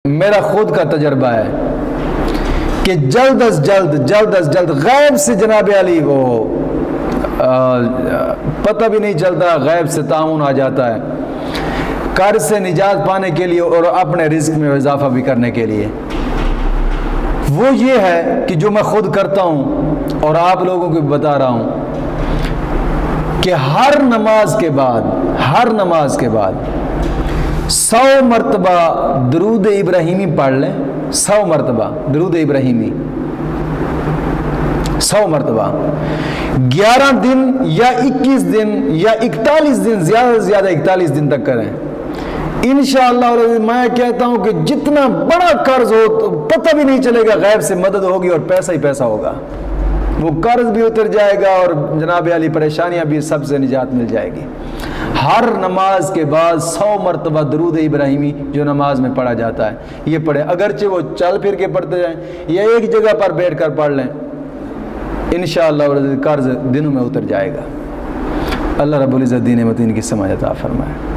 میرا خود کا تجربہ ہے کہ جلد از جلد غیب سے جناب علی وہ پتہ بھی نہیں چلتا، غیب سے تعاون آ جاتا ہے قرض سے نجات پانے کے لیے اور اپنے رزق میں اضافہ بھی کرنے کے لیے۔ وہ یہ ہے کہ جو میں خود کرتا ہوں اور آپ لوگوں کو بتا رہا ہوں کہ ہر نماز کے بعد 100 مرتبہ درود ابراہیمی پڑھ لیں، 100 مرتبہ درود ابراہیمی، 100 مرتبہ 11 دن یا 21 دن یا 41 دن، زیادہ سے زیادہ 41 دن تک کریں۔ انشاءاللہ میں کہتا ہوں کہ جتنا بڑا قرض ہو تو پتہ بھی نہیں چلے گا، غیب سے مدد ہوگی اور پیسہ ہی پیسہ ہوگا، وہ قرض بھی اتر جائے گا اور جناب علی پریشانیاں بھی سب سے نجات مل جائے گی۔ ہر نماز کے بعد 100 مرتبہ درود ابراہیمی جو نماز میں پڑھا جاتا ہے یہ پڑھیں، اگرچہ وہ چل پھر کے پڑھتے جائیں یا ایک جگہ پر بیٹھ کر پڑھ لیں، انشاءاللہ قرض دنوں میں اتر جائے گا۔ اللہ رب العزت دین متین کی سمجھ عطا فرمائے۔